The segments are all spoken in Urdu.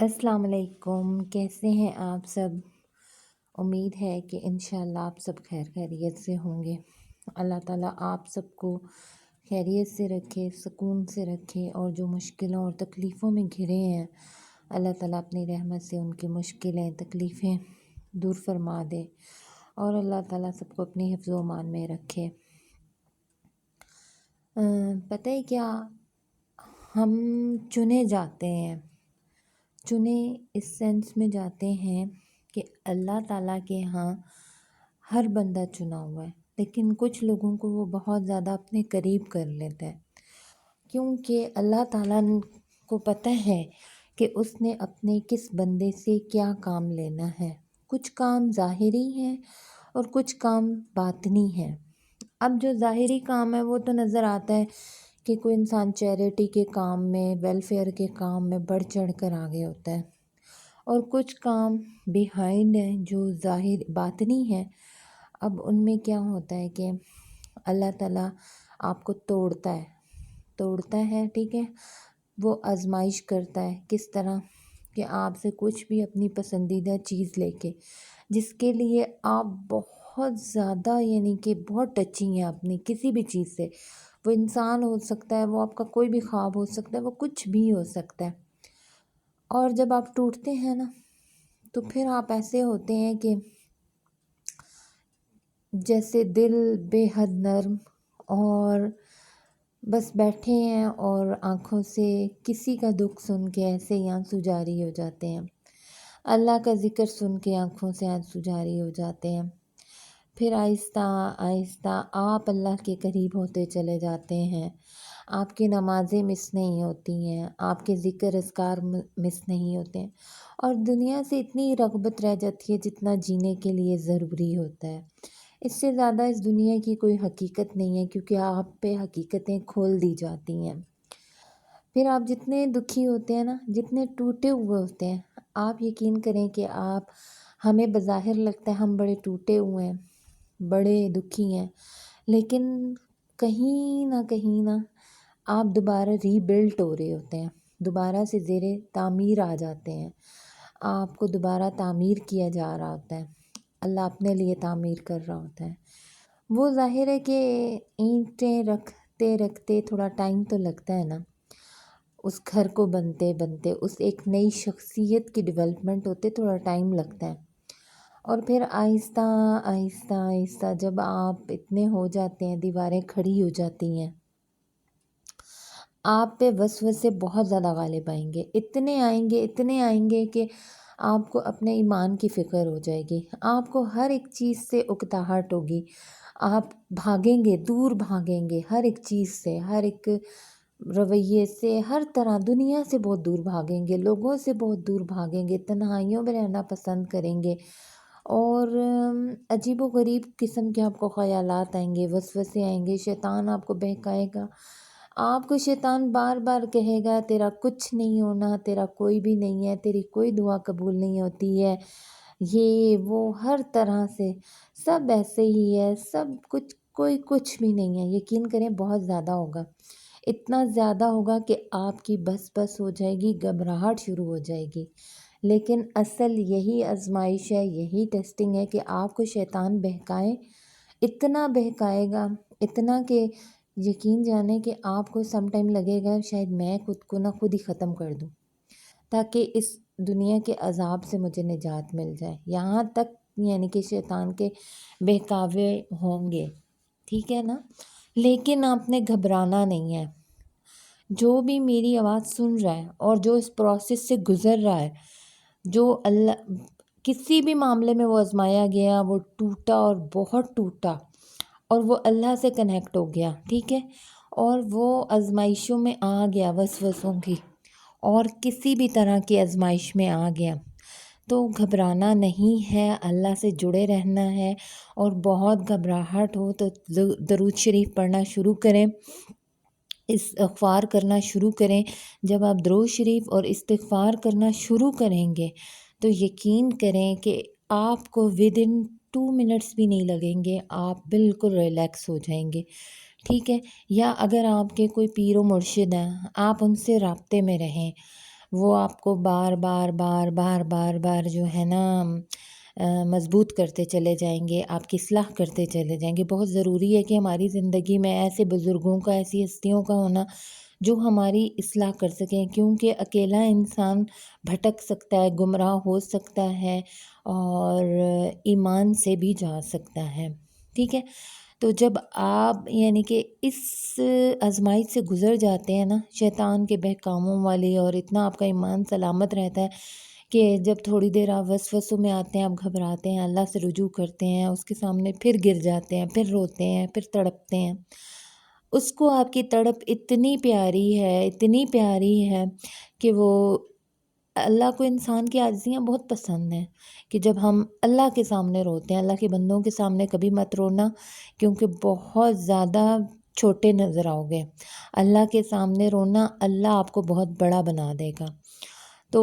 السلام علیکم، کیسے ہیں آپ سب؟ امید ہے کہ انشاءاللہ آپ سب خیریت سے ہوں گے۔ اللہ تعالیٰ آپ سب کو خیریت سے رکھے، سکون سے رکھے، اور جو مشکلوں اور تکلیفوں میں گھرے ہیں اللہ تعالیٰ اپنی رحمت سے ان کی مشکلیں تکلیفیں دور فرما دے، اور اللہ تعالیٰ سب کو اپنی حفظ و امان میں رکھے۔ پتہ ہے کیا، ہم چنے جاتے ہیں، چنے اس سینس میں جاتے ہیں کہ اللہ تعالیٰ کے ہاں ہر بندہ چنا ہوا ہے، لیکن کچھ لوگوں کو وہ بہت زیادہ اپنے قریب کر لیتا ہے، کیونکہ اللہ تعالیٰ کو پتہ ہے کہ اس نے اپنے کس بندے سے کیا کام لینا ہے۔ کچھ کام ظاہری ہیں اور کچھ کام باطنی ہیں۔ اب جو ظاہری کام ہے وہ تو نظر آتا ہے کہ کوئی انسان چیریٹی کے کام میں، ویلفیئر کے کام میں بڑھ چڑھ کر آگے ہوتا ہے، اور کچھ کام بیہائنڈ ہیں جو ظاہر باطنی ہیں۔ اب ان میں کیا ہوتا ہے کہ اللہ تعالیٰ آپ کو توڑتا ہے، ٹھیک ہے، وہ آزمائش کرتا ہے۔ کس طرح کہ آپ سے کچھ بھی اپنی پسندیدہ چیز لے کے، جس کے لیے آپ بہت زیادہ یعنی کہ بہت ٹچی ہیں اپنی کسی بھی چیز سے، وہ انسان ہو سکتا ہے، وہ آپ کا کوئی بھی خواب ہو سکتا ہے، وہ کچھ بھی ہو سکتا ہے، اور جب آپ ٹوٹتے ہیں نا تو پھر آپ ایسے ہوتے ہیں کہ جیسے دل بے حد نرم، اور بس بیٹھے ہیں اور آنکھوں سے کسی کا دکھ سن کے ایسے ہی آنسو جاری ہو جاتے ہیں، اللہ کا ذکر سن کے آنکھوں سے آنسو جاری ہو جاتے ہیں۔ پھر آہستہ آہستہ آپ اللہ کے قریب ہوتے چلے جاتے ہیں، آپ کی نمازیں مس نہیں ہوتی ہیں، آپ کے ذکر اذکار مس نہیں ہوتے ہیں، اور دنیا سے اتنی رغبت رہ جاتی ہے جتنا جینے کے لیے ضروری ہوتا ہے۔ اس سے زیادہ اس دنیا کی کوئی حقیقت نہیں ہے، کیونکہ آپ پہ حقیقتیں کھول دی جاتی ہیں۔ پھر آپ جتنے دکھی ہوتے ہیں نا، جتنے ٹوٹے ہوئے ہوتے ہیں، آپ یقین کریں کہ ہمیں بظاہر لگتا ہے ہم بڑے ٹوٹے ہوئے ہیں، بڑے دکھی ہیں، لیکن کہیں نہ آپ دوبارہ ری بلٹ ہو رہے ہوتے ہیں، دوبارہ سے زیر تعمیر آ جاتے ہیں، آپ کو دوبارہ تعمیر کیا جا رہا ہوتا ہے، اللہ اپنے لیے تعمیر کر رہا ہوتا ہے۔ وہ ظاہر ہے کہ اینٹیں رکھتے تھوڑا ٹائم تو لگتا ہے نا، اس گھر کو بنتے اس ایک نئی شخصیت کی ڈیولپمنٹ ہوتے تھوڑا ٹائم لگتا ہے، اور پھر آہستہ آہستہ جب آپ اتنے ہو جاتے ہیں، دیواریں کھڑی ہو جاتی ہیں، آپ پہ وسوسے بہت زیادہ غالب آئیں گے، اتنے آئیں گے کہ آپ کو اپنے ایمان کی فکر ہو جائے گی، آپ کو ہر ایک چیز سے اکتاہٹ ہوگی، آپ بھاگیں گے، دور بھاگیں گے ہر ایک چیز سے، ہر ایک رویے سے، ہر طرح دنیا سے بہت دور بھاگیں گے، لوگوں سے بہت دور بھاگیں گے، تنہائیوں میں رہنا پسند کریں گے، اور عجیب و غریب قسم کے آپ کو خیالات آئیں گے، وسوسے آئیں گے، شیطان آپ کو بہکائے گا، آپ کو شیطان بار بار کہے گا تیرا کچھ نہیں ہونا، تیرا کوئی بھی نہیں ہے، تیری کوئی دعا قبول نہیں ہوتی ہے، یہ وہ ہر طرح سے سب ایسے ہی ہے، سب کچھ، کوئی کچھ بھی نہیں ہے۔ یقین کریں بہت زیادہ ہوگا، اتنا زیادہ ہوگا کہ آپ کی بس ہو جائے گی، گھبراہٹ شروع ہو جائے گی، لیکن اصل یہی آزمائش ہے، یہی ٹیسٹنگ ہے کہ آپ کو شیطان بہکائے، اتنا بہکائے گا، اتنا کہ یقین جانے کہ آپ کو سم ٹائم لگے گا شاید میں خود کو نہ خود ہی ختم کر دوں، تاکہ اس دنیا کے عذاب سے مجھے نجات مل جائے، یہاں تک یعنی کہ شیطان کے بہکاوے ہوں گے، ٹھیک ہے نا۔ لیکن آپ نے گھبرانا نہیں ہے، جو بھی میری آواز سن رہا ہے اور جو اس پروسیس سے گزر رہا ہے، جو اللہ کسی بھی معاملے میں وہ آزمایا گیا، وہ ٹوٹا اور بہت ٹوٹا، اور وہ اللہ سے کنیکٹ ہو گیا، ٹھیک ہے، اور وہ آزمائشوں میں آ گیا، وسوسوں کی اور کسی بھی طرح کی آزمائش میں آ گیا، تو گھبرانا نہیں ہے، اللہ سے جڑے رہنا ہے، اور بہت گھبراہٹ ہو تو درود شریف پڑھنا شروع کریں، استغفار کرنا شروع کریں۔ جب آپ درود شریف اور استغفار کرنا شروع کریں گے تو یقین کریں کہ آپ کو ودن 2 منٹس بھی نہیں لگیں گے، آپ بالکل ریلیکس ہو جائیں گے، ٹھیک ہے۔ یا اگر آپ کے کوئی پیر و مرشد ہیں، آپ ان سے رابطے میں رہیں، وہ آپ کو بار بار بار بار بار بار جو ہے نا مضبوط کرتے چلے جائیں گے، آپ کی اصلاح کرتے چلے جائیں گے۔ بہت ضروری ہے کہ ہماری زندگی میں ایسے بزرگوں کا، ایسی ہستیوں کا ہونا جو ہماری اصلاح کر سکیں، کیونکہ اکیلا انسان بھٹک سکتا ہے، گمراہ ہو سکتا ہے اور ایمان سے بھی جا سکتا ہے، ٹھیک ہے؟ تو جب آپ یعنی کہ اس آزمائش سے گزر جاتے ہیں نا شیطان کے بہکاموں والی، اور اتنا آپ کا ایمان سلامت رہتا ہے کہ جب تھوڑی دیر آپ وسوسوں میں آتے ہیں، آپ گھبراتے ہیں، اللہ سے رجوع کرتے ہیں، اس کے سامنے پھر گر جاتے ہیں، پھر روتے ہیں، پھر تڑپتے ہیں، اس کو آپ کی تڑپ اتنی پیاری ہے، اتنی پیاری ہے کہ وہ اللہ کو انسان کی عاجزیاں بہت پسند ہیں کہ جب ہم اللہ کے سامنے روتے ہیں۔ اللہ کے بندوں کے سامنے کبھی مت رونا، کیونکہ بہت زیادہ چھوٹے نظر آؤ گے۔ اللہ کے سامنے رونا، اللہ آپ کو بہت بڑا بنا دے گا۔ تو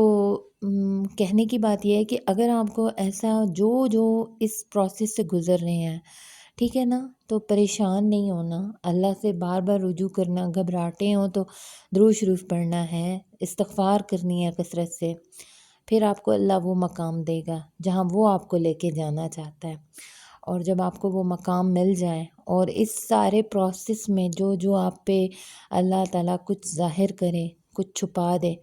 کہنے کی بات یہ ہے کہ اگر آپ کو ایسا جو اس پروسیس سے گزر رہے ہیں، ٹھیک ہے نا، تو پریشان نہیں ہونا، اللہ سے بار بار رجوع کرنا، گھبراہٹیں ہوں تو درود شریف پڑھنا ہے، استغفار کرنی ہے کثرت سے، پھر آپ کو اللہ وہ مقام دے گا جہاں وہ آپ کو لے کے جانا چاہتا ہے۔ اور جب آپ کو وہ مقام مل جائے، اور اس سارے پروسیس میں جو آپ پہ اللہ تعالیٰ کچھ ظاہر کرے، کچھ چھپا دے،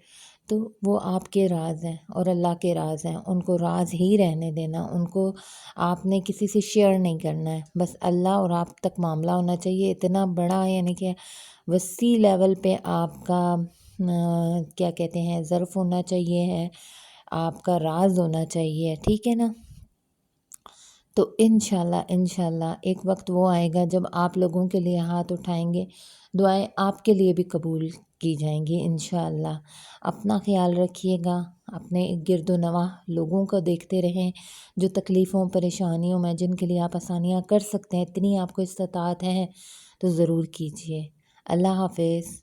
تو وہ آپ کے راز ہیں اور اللہ کے راز ہیں، ان کو راز ہی رہنے دینا، ان کو آپ نے کسی سے شیئر نہیں کرنا ہے، بس اللہ اور آپ تک معاملہ ہونا چاہیے۔ اتنا بڑا یعنی کہ وسیع لیول پہ آپ کا کیا کہتے ہیں ظرف ہونا چاہیے ہے، آپ کا راز ہونا چاہیے، ٹھیک ہے نا۔ تو انشاءاللہ ایک وقت وہ آئے گا جب آپ لوگوں کے لیے ہاتھ اٹھائیں گے، دعائیں آپ کے لیے بھی قبول کی جائیں گی انشاءاللہ۔ اپنا خیال رکھیے گا، اپنے گرد و نواح لوگوں کو دیکھتے رہیں جو تکلیفوں پریشانیوں میں، جن کے لیے آپ آسانیاں کر سکتے ہیں، اتنی آپ کو استطاعت ہے تو ضرور کیجیے۔ اللہ حافظ۔